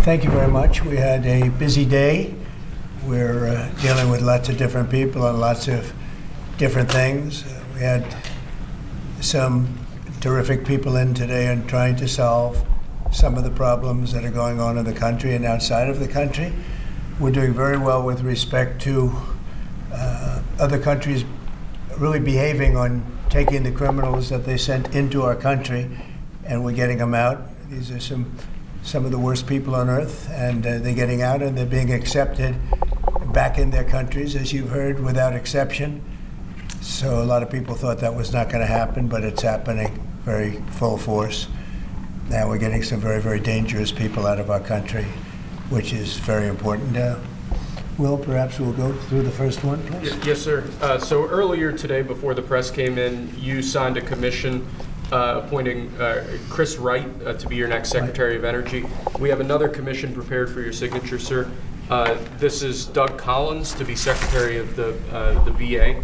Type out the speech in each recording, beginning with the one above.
Thank you very much. We had a busy day. We're dealing with lots of different people and lots of different things. We had some terrific people in today and trying to solve some of the problems that are going on in the country and outside of the country. We're doing very well with respect to other countries really behaving on taking the criminals that they sent into our country, and we're getting them out. These are some of the worst people on earth, and they're getting out and they're being accepted back in their countries, as you've heard, without exception. So a lot of people thought that was not going to happen, but it's happening very full force. Now we're getting some very, very dangerous people out of our country, which is very important. Will, perhaps we'll go through the first one, please. Yes, sir. So earlier today, before the press came in, you signed a commission appointing Chris Wright to be your next Secretary of Energy. We have another commission prepared for your signature, sir. This is Doug Collins to be Secretary of the VA,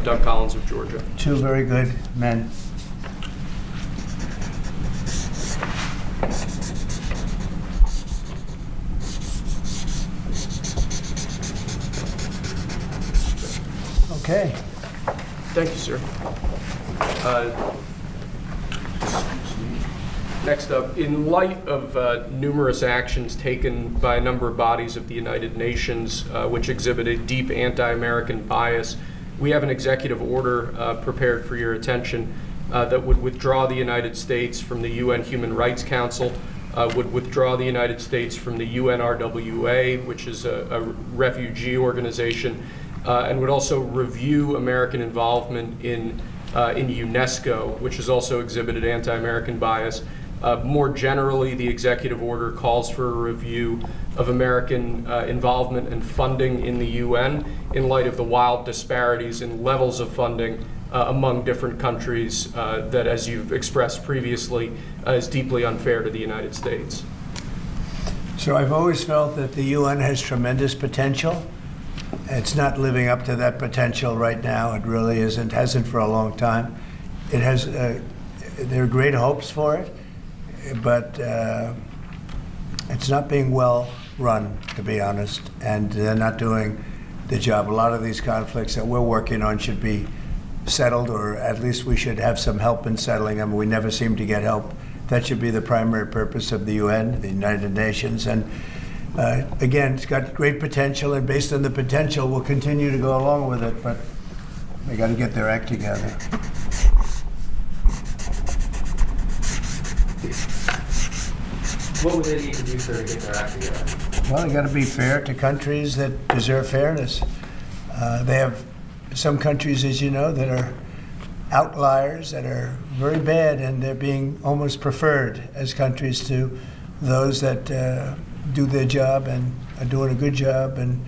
Doug Collins of Georgia. Two very good men. Okay. Thank you, sir. Next up, in light of numerous actions taken by a number of bodies of the United Nations, which exhibit a deep anti-American bias, we have an executive order prepared for your attention that would withdraw the United States from the UN Human Rights Council, would withdraw the United States from the UNRWA, which is a refugee organization, and would also review American involvement in UNESCO, which has also exhibited anti-American bias. More generally, the executive order calls for a review of American involvement and funding in the UN in light of the wild disparities in levels of funding among different countries that, as you've expressed previously, is deeply unfair to the United States. So I've always felt that the UN has tremendous potential. It's not living up to that potential right now. It really isn't, hasn't for a long time. It has, there are great hopes for it, but it's not being well run, to be honest, and they're not doing the job. A lot of these conflicts that we're working on should be settled, or at least we should have some help in settling them. We never seem to get help. That should be the primary purpose of the UN, the United Nations, and again, it's got great potential, and based on the potential, we'll continue to go along with it, but they got to get their act together. What would they need to do, sir, to get their act together? Well, they got to be fair to countries that deserve fairness. They have some countries, as you know, that are outliers, that are very bad, and they're being almost preferred as countries to those that do their job and are doing a good job, and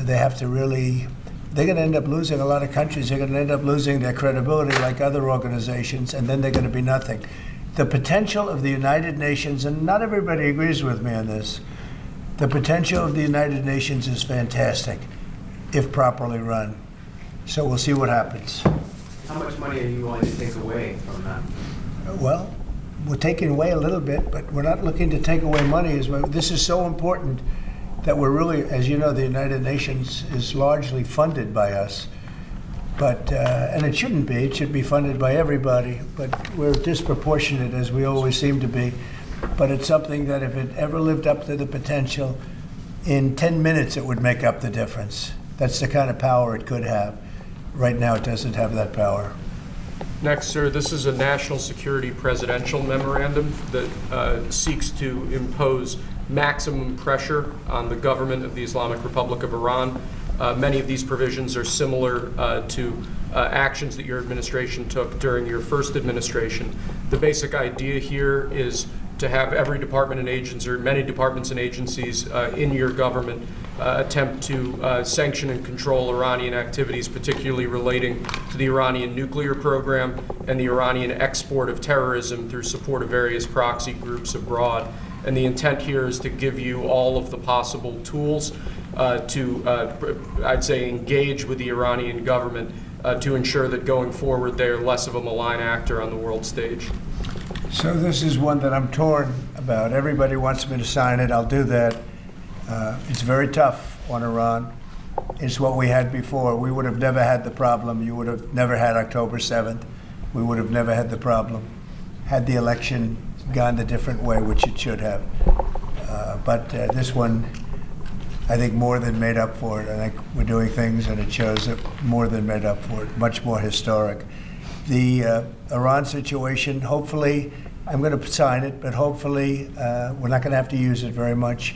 they have to really, they're going to end up losing a lot of countries. They're going to end up losing their credibility like other organizations, and then they're going to be nothing. The potential of the United Nations, and not everybody agrees with me on this, the potential of the United Nations is fantastic if properly run. So we'll see what happens. How much money are you willing to take away from that? Well, we're taking away a little bit, but we're not looking to take away money. This is so important that we're really, as you know, the United Nations is largely funded by us. But, and it shouldn't be. It should be funded by everybody. But we're disproportionate, as we always seem to be. But it's something that if it ever lived up to the potential, in 10 minutes it would make up the difference. That's the kind of power it could have. Right now it doesn't have that power. Next, sir, this is a national security presidential memorandum that seeks to impose maximum pressure on the government of the Islamic Republic of Iran. Many of these provisions are similar to actions that your administration took during your first administration. The basic idea here is to have every department and agency, or many departments and agencies in your government attempt to sanction and control Iranian activities, particularly relating to the Iranian nuclear program and the Iranian export of terrorism through support of various proxy groups abroad. And the intent here is to give you all of the possible tools to, I'd say, engage with the Iranian government to ensure that going forward they're less of a malign actor on the world stage. So this is one that I'm torn about. about. Everybody wants me to sign it. I'll do that. It's very tough on Iran. It's what we had before. We would have never had the problem. You would have never had October 7th. We would have never had the problem had the election gone a different way, which it should have. But this one, I think, more than made up for it. I think we're doing things, and it shows that more than made up for it, much more historic. The Iran situation, hopefully, I'm going to sign it, but hopefully we're not going to have to use it very much.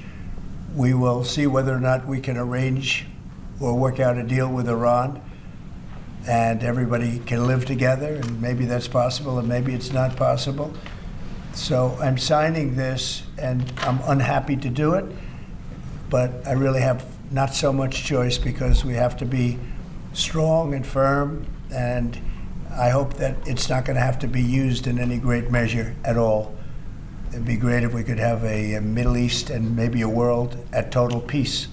We will see whether or not we can arrange or work out a deal with Iran, and everybody can live together, and maybe that's possible, and maybe it's not possible. So I'm signing this, and I'm unhappy to do it, but I really have not so much choice because we have to be strong and firm, and I hope that it's not going to have to be used in any great measure at all. It'd be great if we could have a Middle East and maybe a world at total peace.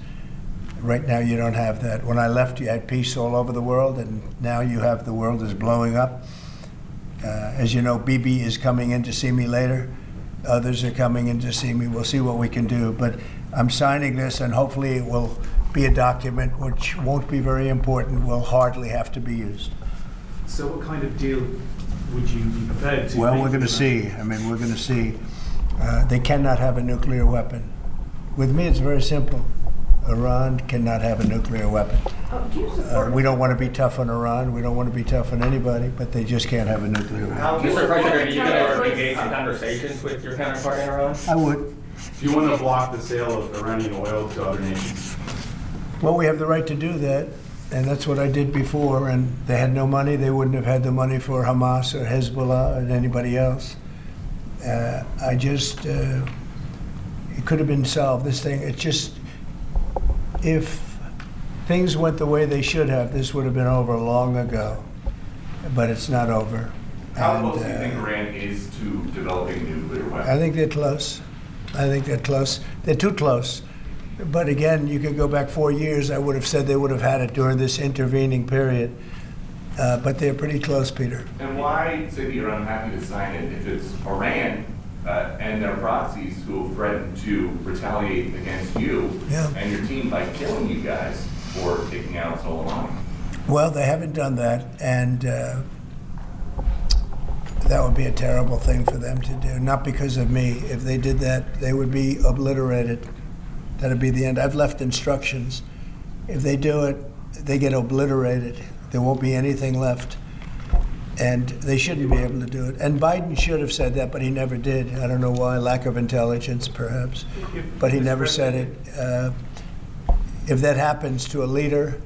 Right now you don't have that. When I left, you had peace all over the world, and now you have the world is blowing up. As you know, Bibi is coming in to see me later. Others are coming in to see me. We'll see what we can do. But I'm signing this, and hopefully it will be a document which won't be very important, will hardly have to be used. So what kind of deal would you be prepared to Well, make we're going to with see. I mean, we're going to see. They cannot have a nuclear weapon. With me, it's very simple. Iran cannot have a nuclear weapon. Do you support We don't want to be tough on Iran. We don't want to be tough on anybody, but they just can't have a nuclear weapon. Do you Mr. support President, are you going to retaliatory- engage in conversations with your counterpart in Iran? I would. Do you want to block the sale of Iranian oil to other nations? Well, we have the right to do that, and that's what I did before, and they had no money. They wouldn't have had the money for Hamas or Hezbollah or anybody else. It could have been solved, this thing. It's just, if things went the way they should have, this would have been over long ago, but it's not over. How And, close do you think Iran is to developing nuclear weapons? I think they're close. I think they're close. They're too close. But again, you could go back 4 years, I would have said they would have had it during this intervening period. But they're pretty close, Peter. And why say that you're unhappy to sign it if it's Iran and their proxies who have threatened to retaliate against you and your team by killing you guys for taking out Soleimani? Well, they haven't done that, and that would be a terrible thing for them to do. Not because of me. If they did that, they would be obliterated. That'd be the end. I've left instructions. If they do it, they get obliterated. There won't be anything left. And they shouldn't be able to do it. And Biden should have said that, but he never did. I don't know why, lack of intelligence perhaps. But he never said it. If that happens to a leader,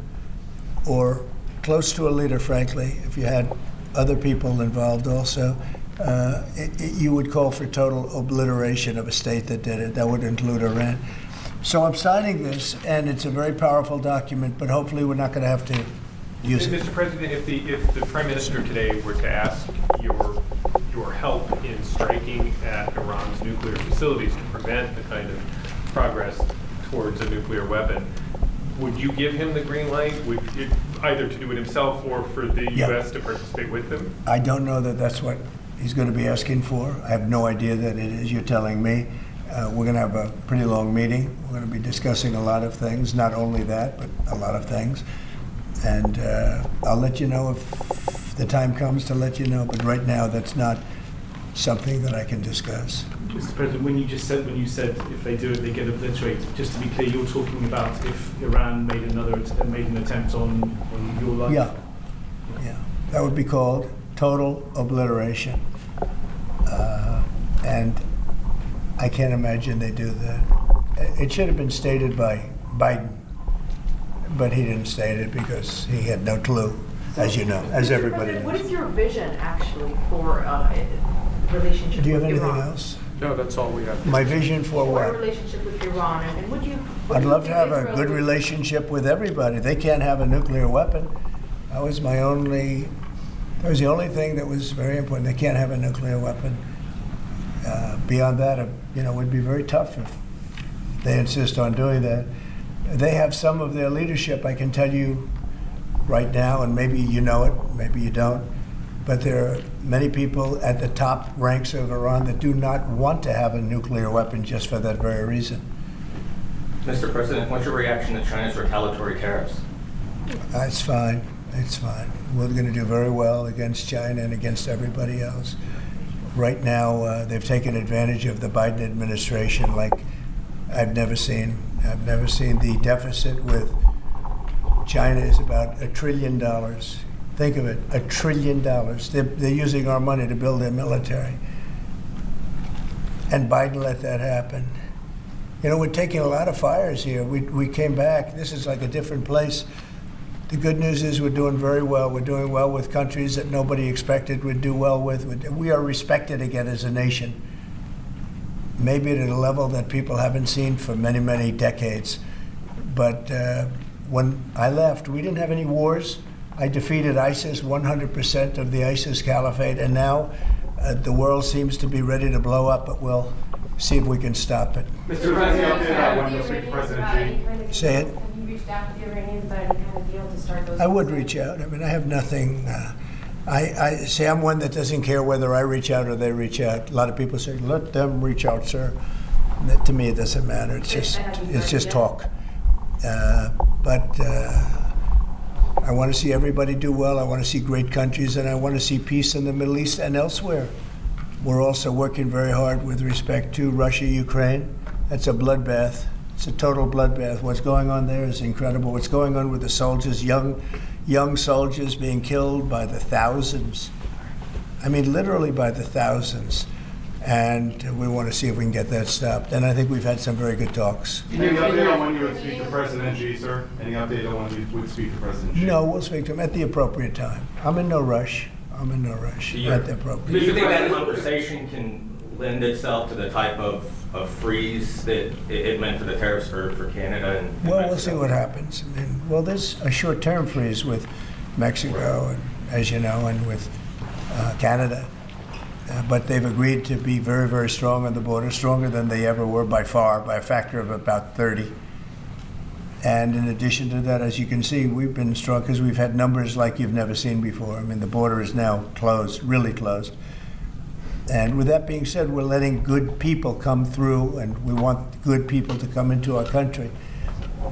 or close to a leader, frankly, if you had other people involved also, you would call for total obliteration of a state that did it. That would include Iran. So I'm signing this, and it's a very powerful document, but hopefully we're not going to have to use it. Mr. President, if the Prime Minister today were to ask your help in striking at Iran's nuclear facilities to prevent the kind of progress towards a nuclear weapon, would you give him the green light? Would it, either to do it himself or for the U.S. to participate with him? I don't know that that's what he's going to be asking for. I have no idea that it is. You're telling me. We're going to have a pretty long meeting. We're going to be discussing a lot of things, not only that, but a lot of things. And I'll let you know if the time comes to let you know. But right now, that's not something that I can discuss. Mr. President, when you said if they do it, they get obliterated. Just to be clear, you're talking about if Iran made an attempt on your life. Yeah, that would be called total obliteration. And I can't imagine they do that. It should have been stated by Biden, but he didn't state it because he had no clue, as you know, as everybody knows. What is your vision actually for relationship Do you have with anything Iran? else? No, that's all we have. My vision for Or what? relationship with Iran, and would you? what I'd do you love to think have a Israel good would- relationship with everybody. They can't have a nuclear weapon. That was the only thing that was very important. They can't have a nuclear weapon. Beyond that, it would be very tough if they insist on doing that. They have some of their leadership, I can tell you right now, and maybe you know it, maybe you don't. But there are many people at the top ranks of Iran that do not want to have a nuclear weapon just for that very reason. Mr. President, what's your reaction to China's retaliatory tariffs? It's fine. It's fine. We're going to do very well against China and against everybody else. Right now, they've taken advantage of the Biden administration like I've never seen. I've never seen. The deficit with China is about $1 trillion. Think of it, $1 trillion. They're using our money to build their military. And Biden let that happen. You know, we're taking a lot of fires here. We came back. This is like a different place. The good news is we're doing very well. We're doing well with countries that nobody expected would do well with. We are respected again as a nation, maybe at a level that people haven't seen for many, many decades. But when I left, we didn't have any wars. I defeated ISIS, 100% of the ISIS caliphate, and now the world seems to be ready to blow up, but we'll see if we can stop it. Mr. President, Say it. Have you reached out to the Iranians about any kind of deal to start those? I would reach out. I mean, I have nothing. I say I'm one that doesn't care whether I reach out or they reach out. A lot of people say, let them reach out, sir. To me, it doesn't matter. It's just talk. But I want to see everybody do well. I want to see great countries, and I want to see peace in the Middle East and elsewhere. We're also working very hard with respect to Russia, Ukraine. That's a bloodbath. It's a total bloodbath. What's going on there is incredible. What's going on with the soldiers, young soldiers being killed by the thousands. I mean, literally by the thousands. And we want to see if we can get that stopped. And I think we've had some very good talks. Any update on when you would speak to President Xi, sir? Any update on when you would speak to President Xi? No, we'll speak to him at the appropriate time. I'm in no rush. At the appropriate Do you think that conversation can lend itself to the type of freeze that it meant for the tariffs for Canada and Well, Mexico? we'll see what happens. I mean, well, there's a short-term freeze with Mexico, and, as you know, and with Canada. But they've agreed to be very, very strong on the border, stronger than they ever were by far, by a factor of about 30. And in addition to that, as you can see, we've been strong because we've had numbers like you've never seen before. I mean, the border is now closed, really closed. And with that being said, we're letting good people come through, and we want good people to come into our country.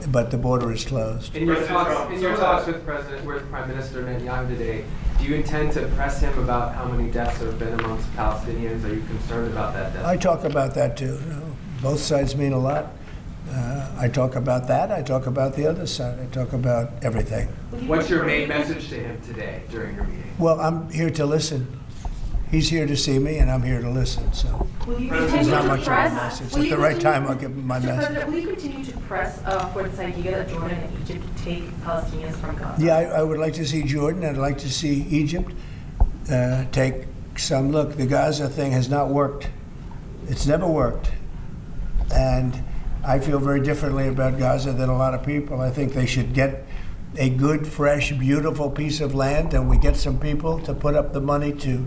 But the border is closed. in your talks with Prime Minister Netanyahu today, do you intend to press him about how many deaths there have been amongst Palestinians? Are you concerned about that death? I talk about that too. You know, both sides mean a lot. I talk about that. I talk about the other side. I talk about everything. What's your main message to him today during your meeting? Well, I'm here to listen. He's here to see me, and I'm here to listen. So Will you there's continue not to much of a press? message. Will At you the right continue- time, I'll give him my Mr. message. President, will you continue to press for this idea that Jordan and Egypt take Palestinians from Gaza? Yeah, I would like to see Jordan. I'd like to see Egypt take some look. The Gaza thing has not worked. It's never worked. And I feel very differently about Gaza than a lot of people. I think they should get a good, fresh, beautiful piece of land, and we get some people to put up the money to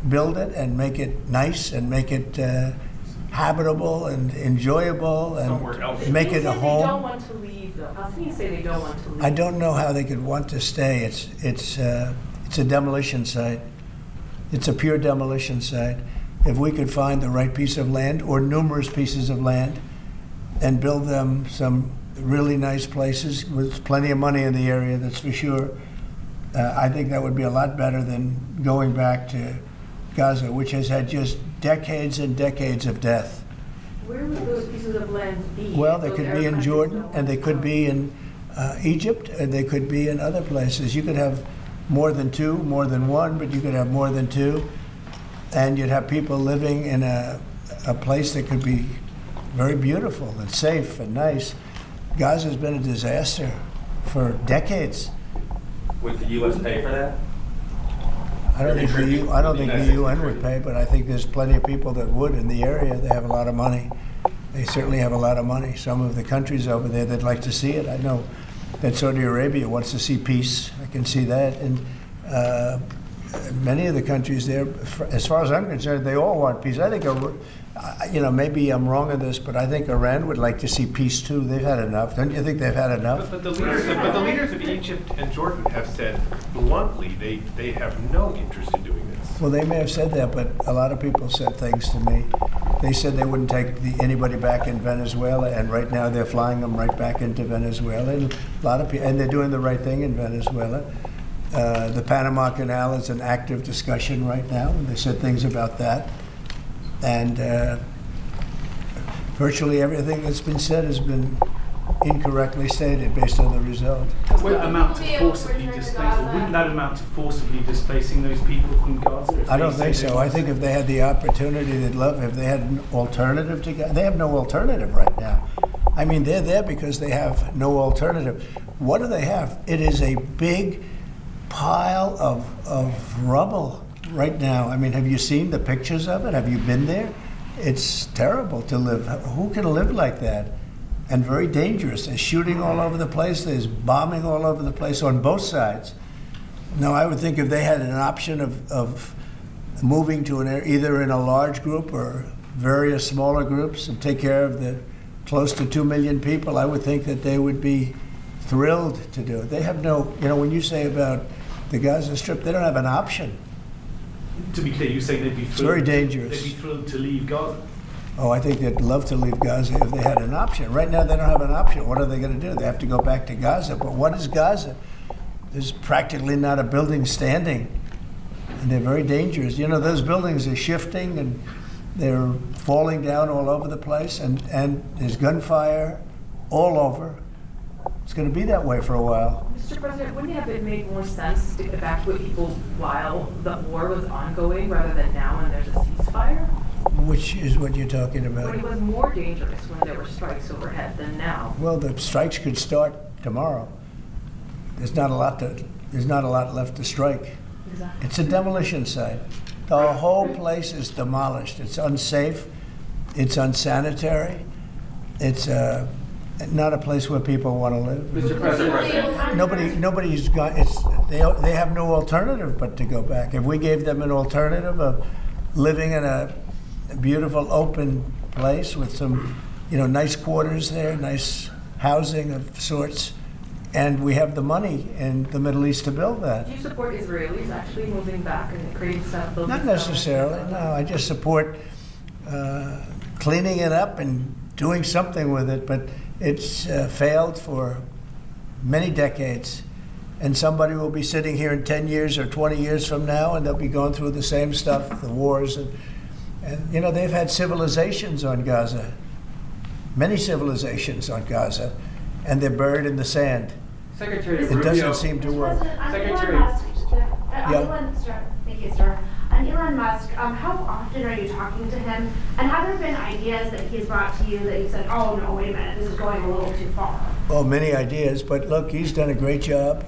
build it and make it nice and make it habitable and enjoyable Somewhere else. and make it a They don't home. want to leave, though. Palestinians say they don't want to leave. I don't know how they could want to stay. It's a demolition site. It's a pure demolition site. If we could find the right piece of land or numerous pieces of land and build them some really nice places with plenty of money in the area, that's for sure, I think that would be a lot better than going back to Gaza, which has had just decades and decades of death. Where would those pieces of land be? Well, they Those could Arab be in countries Jordan, don't and they want could to be in Egypt, and they could be in other places. You could have more than two, more than one, but you could have more than two, and you'd have people living in a place that could be very beautiful and safe and nice. Gaza's been a disaster for decades. Would the U.S. pay for that? I don't think the UN would pay, but I think there's plenty of people that would in the area. They have a lot of money. They certainly have a lot of money. Some of the countries over there that'd like to see it. I know that Saudi Arabia wants to see peace. I can see that. And many of the countries there, as far as I'm concerned, they all want peace. I think, maybe I'm wrong on this, but I think Iran would like to see peace too. They've had enough. Don't you think they've had enough? But the leaders of Egypt and Jordan have said bluntly they have no interest in doing this. Well, they may have said that, but a lot of people said things to me. They said they wouldn't take anybody back in Venezuela, and right now they're flying them right back into Venezuela. And a lot of people, and they're doing the right thing in Venezuela. The Panama Canal is an active discussion right now, and they said things about that. And virtually everything that's been said has been incorrectly stated based on the result. Does that amount to forcibly displace, or wouldn't that amount to forcibly displacing those people from Gaza? I don't think so. I think if they had the opportunity, they'd love, if they had an alternative to Gaza. They have no alternative right now. I mean, they're there because they have no alternative. What do they have? It is a big pile of rubble right now. I mean, have you seen the pictures of it? Have you been there? It's terrible to live. Who can live like that? And very dangerous. There's shooting all over the place. There's bombing all over the place on both sides. Now, I would think if they had an option of moving to an area, either in a large group or various smaller groups, and take care of the close to 2 million people, I would think that they would be thrilled to do it. They have no, when you say about the Gaza Strip, they don't have an option. To be clear, you say they'd be thrilled. It's very dangerous. They'd be thrilled to leave Gaza. Oh, I think they'd love to leave Gaza if they had an option. Right now, they don't have an option. What are they going to do? They have to go back to Gaza. But what is Gaza? There's practically not a building standing. And they're very dangerous. Those buildings are shifting and they're falling down all over the place. And there's gunfire all over. It's going to be that way for a while. Mr. President, wouldn't it have made more sense to evacuate people while the war was ongoing rather than now when there's a ceasefire? Which is what you're talking about? When it was more dangerous when there were strikes overhead than now. Well, the strikes could start tomorrow. There's not a lot left to strike. Exactly. It's a demolition site. The whole place is demolished. It's unsafe. It's unsanitary. It's not a place where people want to live. Mr. President. Nobody's got. They have no alternative but to go back. If we gave them an alternative of living in a beautiful open place with some, nice quarters there, nice housing of sorts, and we have the money in the Middle East to build that. Do you support Israelis actually moving back and creating stuff? Not necessarily. No, I just support cleaning it up and doing something with it. But it's failed for many decades. And somebody will be sitting here in 10 years or 20 years from now, and they'll be going through the same stuff, the wars. And they've had civilizations on Gaza, many civilizations on Gaza, and they're buried in the sand. Secretary It Rubio. doesn't seem to work. Secretary. Thank you, sir. On Elon Musk, how often are you talking to him? And have there been ideas that he's brought to you that you said, oh, no, wait a minute, this is going a little too far? Oh, many ideas, but look, he's done a great job.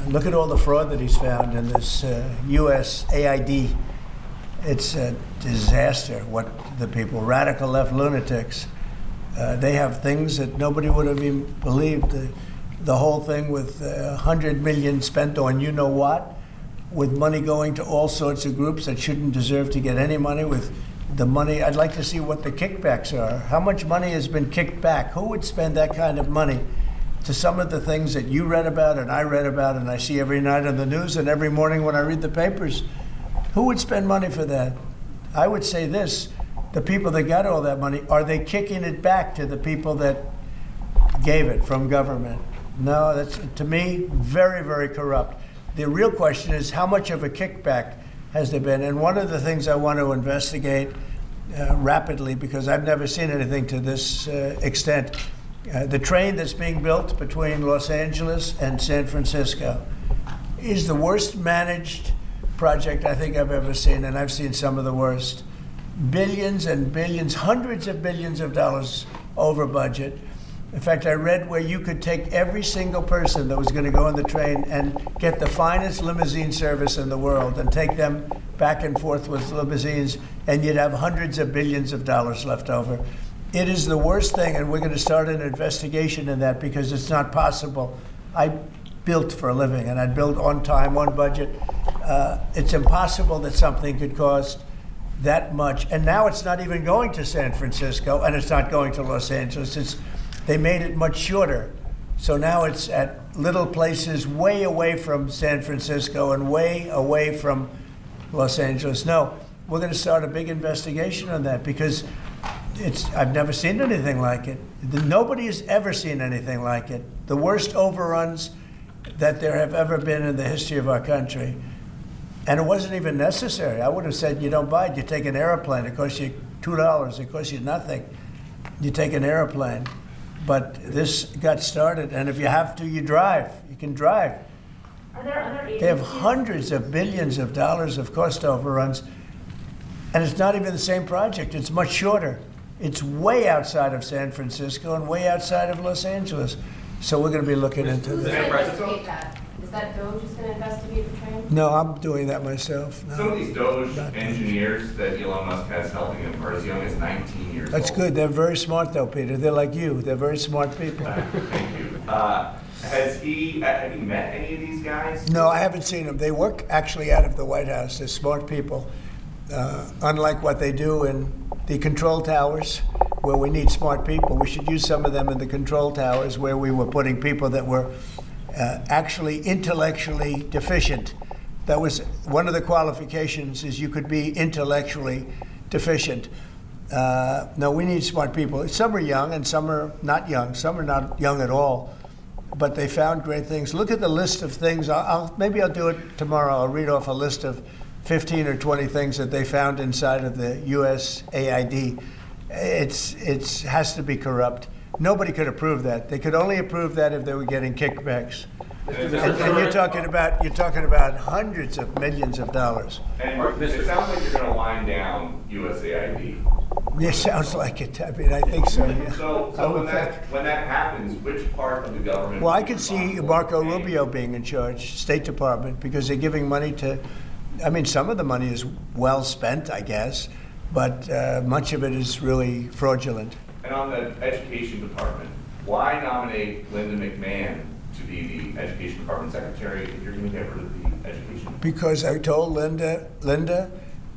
Look at all the fraud that he's found in this U.S. AID. It's a disaster what the people, radical left lunatics, they have things that nobody would have even believed. The whole thing with $100 million spent on you-know-what, with money going to all sorts of groups that shouldn't deserve to get any money, with the money. I'd like to see what the kickbacks are. How much money has been kicked back? Who would spend that kind of money to some of the things that you read about and I read about and I see every night on the news and every morning when I read the papers? Who would spend money for that? I would say this, the people that got all that money, are they kicking it back to the people that gave it from government? No, that's, to me, very, very corrupt. The real question is, how much of a kickback has there been? And one of the things I want to investigate rapidly, because I've never seen anything to this extent, the train that's being built between Los Angeles and San Francisco is the worst managed project I think I've ever seen, and I've seen some of the worst. Billions and billions, hundreds of billions of dollars over budget. In fact, I read where you could take every single person that was going to go on the train and get the finest limousine service in the world and take them back and forth with limousines, and you'd have hundreds of billions of dollars left over. It is the worst thing, and we're going to start an investigation in that because it's not possible. I built for a living, and I'd build on time, on budget. It's impossible that something could cost that much. And now it's not even going to San Francisco, and it's not going to Los Angeles. They made it much shorter. So now it's at little places way away from San Francisco and way away from Los Angeles. No, we're going to start a big investigation on that because I've never seen anything like it. Nobody has ever seen anything like it. The worst overruns that there have ever been in the history of our country. And it wasn't even necessary. I would have said, you don't buy it. You take an airplane. It costs you $2. It costs you nothing. You take an airplane. But this got started, and if you have to, you drive. You can drive. Are there other agencies? They have hundreds of billions of dollars of cost overruns, and it's not even the same project. It's much shorter. It's way outside of San Francisco and way outside of Los Angeles. So we're going to be looking into Who's that. going to investigate that? Is that DOJ just going to investigate the train? No, I'm doing that myself. No, Some of these Doge not- engineers that Elon Musk has helping him are as young as 19 years old. That's good. They're very smart, though, Peter. They're like you. They're very smart people. Thank you. Have you met any of these guys? No, I haven't seen them. They work actually out of the White House. They're smart people. Unlike what they do in the control towers, where we need smart people, we should use some of them in the control towers where we were putting people that were actually intellectually deficient. That was one of the qualifications, is you could be intellectually deficient. No, we need smart people. Some are young and some are not young. Some are not young at all. But they found great things. Look at the list of things. Maybe I'll do it tomorrow. I'll read off a list of 15 or 20 things that they found inside of the USAID. It has to be corrupt. Nobody could approve that. They could only approve that if they were getting kickbacks. And you're talking about hundreds of millions of dollars. And it sounds like you're going to wind down USAID. Yeah, sounds like it. I mean, I think so. Yeah. So when that happens, which part of the government? Well, I could see Marco Rubio being in charge, State Department, because they're giving money to. I mean, some of the money is well spent, I guess, but much of it is really fraudulent. And on the education department, why nominate Linda McMahon to be the education department secretary if you're going to get rid of the education? Because I told Linda,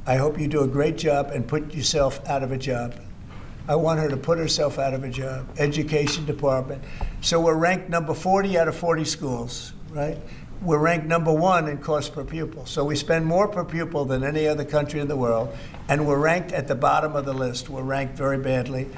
I hope you do a great job and put yourself out of a job. I want her to put herself out of a job. Education department. So we're ranked number 40 out of 40 schools, right? We're ranked number 1 in cost per pupil. So we spend more per pupil than any other country in the world, and we're ranked at the bottom of the list. We're ranked very badly.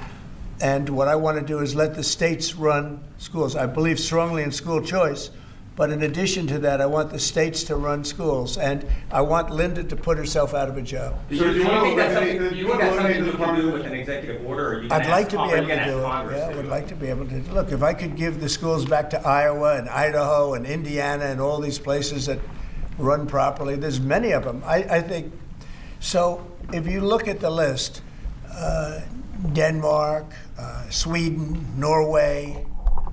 And what I want to do is let the states run schools. I believe strongly in school choice, but in addition to that, I want the states to run schools, and I want Linda to put herself out of a job. Do you think that's something you can do with an executive order? Or you I'd like to be able to do it. Yeah, I would like to be able to. Look, if I could give the schools back to Iowa and Idaho and Indiana and all these places that run properly, there's many of them. I think. So if you look at the list, Denmark, Sweden, Norway,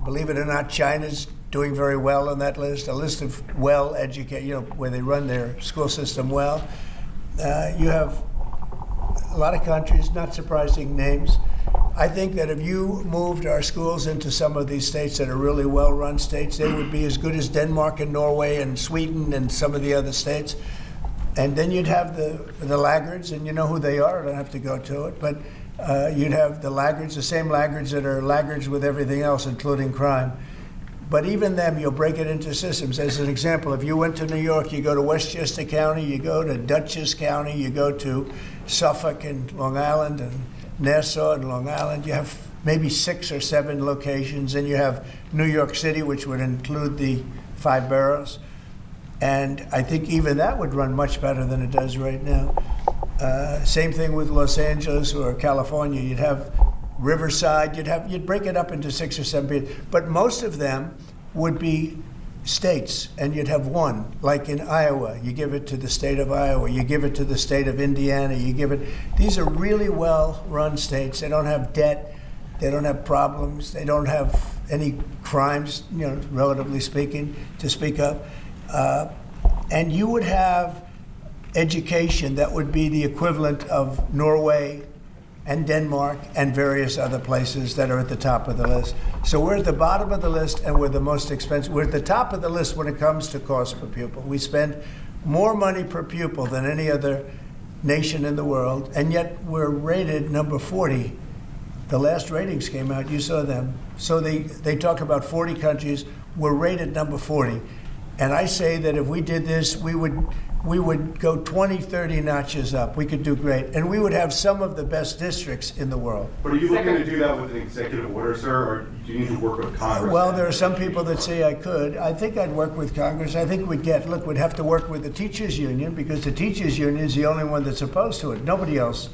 believe it or not, China's doing very well on that list, a list of well-educated, where they run their school system well. You have a lot of countries, not surprising names. I think that if you moved our schools into some of these states that are really well-run states, they would be as good as Denmark and Norway and Sweden and some of the other states. And then you'd have the laggards, and you know who they are. I don't have to go to it, but you'd have the laggards, the same laggards that are laggards with everything else, including crime. But even them, you'll break it into systems. As an example, if you went to New York, you go to Westchester County, you go to Dutchess County, you go to Suffolk and Long Island and Nassau and Long Island. You have maybe 6 or 7 locations, and you have New York City, which would include the 5 boroughs. And I think even that would run much better than it does right now. Same thing with Los Angeles or California. You'd have Riverside, you'd break it up into 6 or 7, but most of them would be states, and you'd have one, like in Iowa, you give it to the state of Iowa, you give it to the state of Indiana, these are really well-run states. They don't have debt, they don't have problems, they don't have any crimes, relatively speaking, to speak of. And you would have education that would be the equivalent of Norway and Denmark and various other places that are at the top of the list. So we're at the bottom of the list, and we're the most expensive. We're at the top of the list when it comes to cost per pupil. We spend more money per pupil than any other nation in the world, and yet we're rated number 40. The last ratings came out, you saw them. So they talk about 40 countries, we're rated number 40. And I say that if we did this, we would go 20, 30 notches up. We could do great. And we would have some of the best districts in the world. But are you looking to do that with an executive order, sir, or do you need to work with Congress? Well, there are some people that say I could. I think I'd work with Congress. I think we'd have to work with the teachers union, because the teachers union is the only one that's opposed to it. Nobody else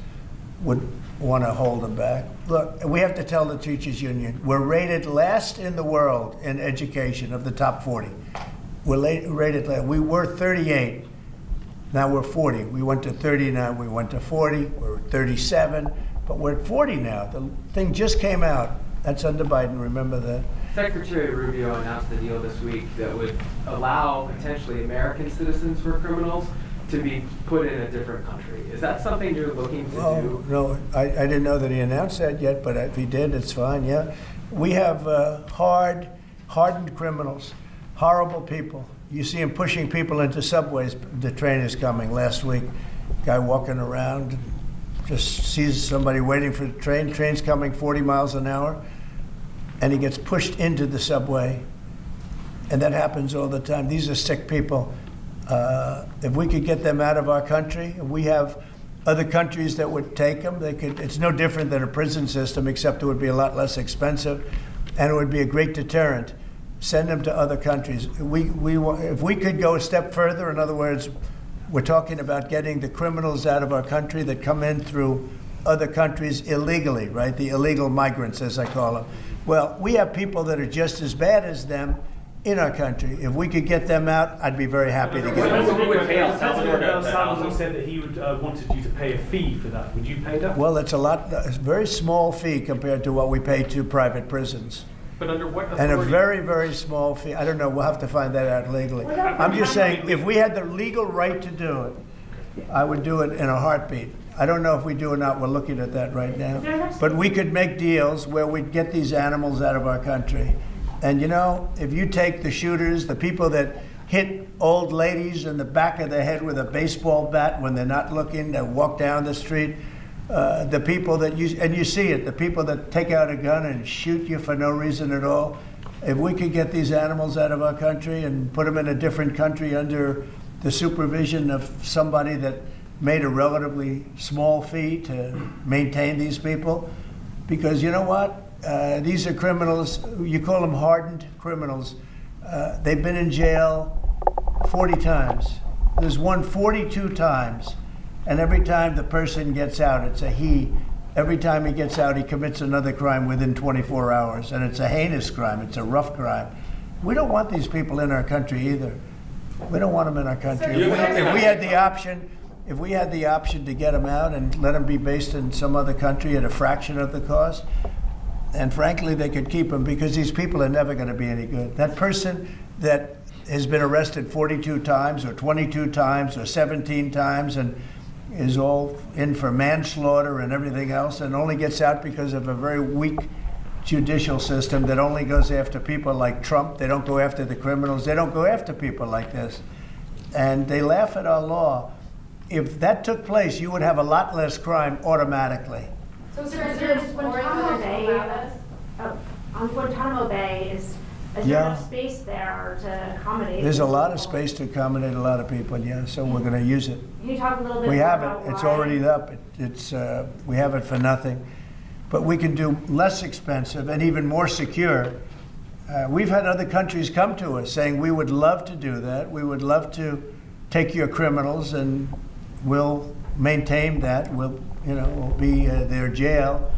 would want to hold them back. Look, we have to tell the teachers union, we're rated last in the world in education of the top 40. We're rated last. We were 38. Now we're 40. We went to 39. We went to 40. We're 37. But we're at 40 now. The thing just came out. That's under Biden. Remember that. Secretary Rubio announced a deal this week that would allow potentially American citizens who are criminals to be put in a different country. Is that something you're looking to do? No, I didn't know that he announced that yet, but if he did, it's fine, yeah. We have hardened criminals, horrible people. You see them pushing people into subways. The train is coming last week. Guy walking around, just sees somebody waiting for the train. Train's coming 40 miles an hour, and he gets pushed into the subway. And that happens all the time. These are sick people. If we could get them out of our country, we have other countries that would take them. It's no different than a prison system, except it would be a lot less expensive, and it would be a great deterrent. Send them to other countries. If we could go a step further, in other words, we're talking about getting the criminals out of our country that come in through other countries illegally, right? The illegal migrants, as I call them. Well, we have people that are just as bad as them in our country. If we could get them out, I'd be very happy to get them. Salvador said that he would wanted you to pay a fee for that. Would you pay that? Well, it's a very small fee compared to what we pay to private prisons. But under what authority? And a very, very small fee. I don't know. We'll have to find that out legally. I'm just saying, if we had the legal right to do it, I would do it in a heartbeat. I don't know if we do or not. We're looking at that right now. But we could make deals where we'd get these animals out of our country. And you know, if you take the shooters, the people that hit old ladies in the back of the head with a baseball bat when they're not looking, that walk down the street, the people that you see it, the people that take out a gun and shoot you for no reason at all. If we could get these animals out of our country and put them in a different country under the supervision of somebody that made a relatively small fee to maintain these people, because you know what? These are criminals. You call them hardened criminals. They've been in jail 40 times. There's one 42 times. And every time the person gets out, it's a he. Every time he gets out, he commits another crime within 24 hours. And it's a heinous crime. It's a rough crime. We don't want these people in our country either. We don't want them in our country. If we had the option to get them out and let them be based in some other country at a fraction of the cost, and frankly, they could keep them, because these people are never going to be any good. That person that has been arrested 42 times or 22 times or 17 times and is all in for manslaughter and everything else, and only gets out because of a very weak judicial system that only goes after people like Trump. They don't go after the criminals. They don't go after people like this. And they laugh at our law. If that took place, you would have a lot less crime automatically. So, sir, there's Guantanamo Bay. On Guantanamo Bay, is there enough space there to accommodate? There's a lot of space to accommodate a lot of people, yeah, so we're going to use it. Can you talk a little bit We have about it. It's why? already up. We have it for nothing. But we can do less expensive and even more secure. We've had other countries come to us saying, we would love to do that. We would love to take your criminals and we'll maintain that. We'll be their jail.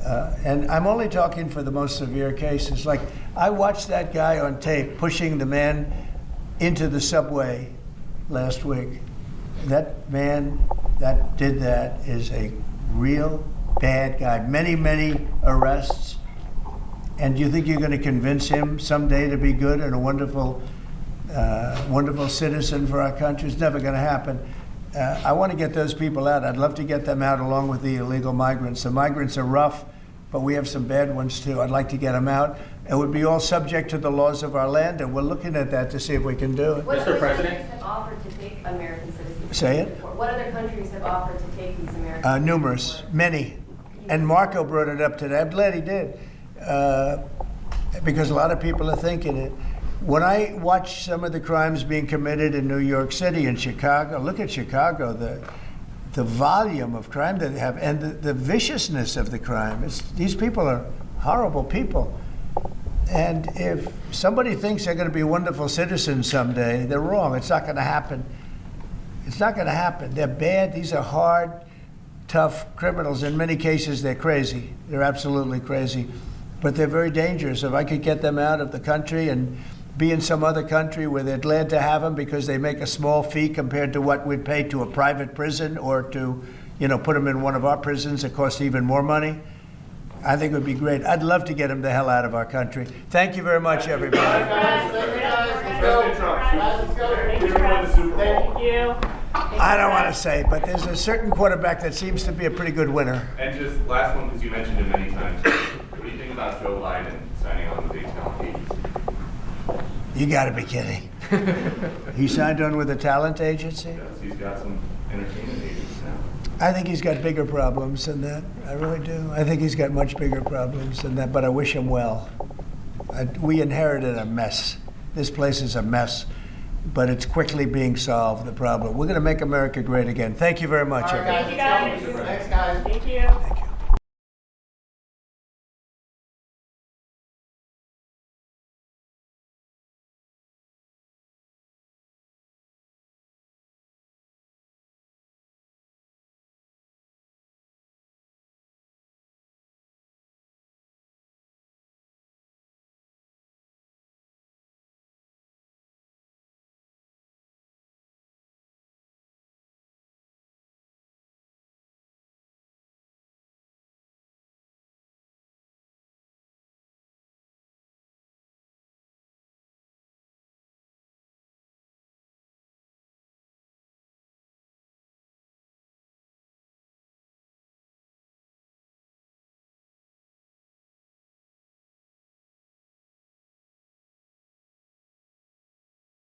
And I'm only talking for the most severe cases. Like, I watched that guy on tape pushing the man into the subway last week. That man that did that is a real bad guy. Many, many arrests. And do you think you're going to convince him someday to be good and a wonderful citizen for our country? It's never going to happen. I want to get those people out. I'd love to get them out along with the illegal migrants. The migrants are rough, but we have some bad ones too. I'd like to get them out. It would be all subject to the laws of our land, and we're looking at that to see if we can do it. What Mr. other President? countries have offered to take American citizens? Say it? What other countries have offered to take these Americans? Numerous, many. And Marco brought it up today. I'm glad he did, because a lot of people are thinking it. When I watch some of the crimes being committed in New York City and Chicago, look at Chicago, the volume of crime that they have, and the viciousness of the crime. These people are horrible people. And if somebody thinks they're going to be wonderful citizens someday, they're wrong. It's not going to happen. It's not going to happen. They're bad. These are hard, tough criminals. In many cases, they're crazy. They're absolutely crazy. But they're very dangerous. If I could get them out of the country and be in some other country where they're glad to have them because they make a small fee compared to what we'd pay to a private prison, or to, put them in one of our prisons that costs even more money, I think it would be great. I'd love to get them the hell out of our country. Thank you very much, everybody. President Trump, we won the Super Bowl. Thank you. I don't want to say, but there's a certain quarterback that seems to be a pretty good winner. And just last one, because you mentioned it many times. What do you think about Joe Biden signing on with the talent agency? You got to be kidding. He signed on with a talent agency? Yes, he's got some entertainment agents now. I think he's got bigger problems than that. I really do. I think he's got much bigger problems than that, but I wish him well. We inherited a mess. This place is a mess, but it's quickly being solved, the problem. We're going to make America great again. Thank you very much, everyone. Thank you, guys. Thanks, guys. Thank you.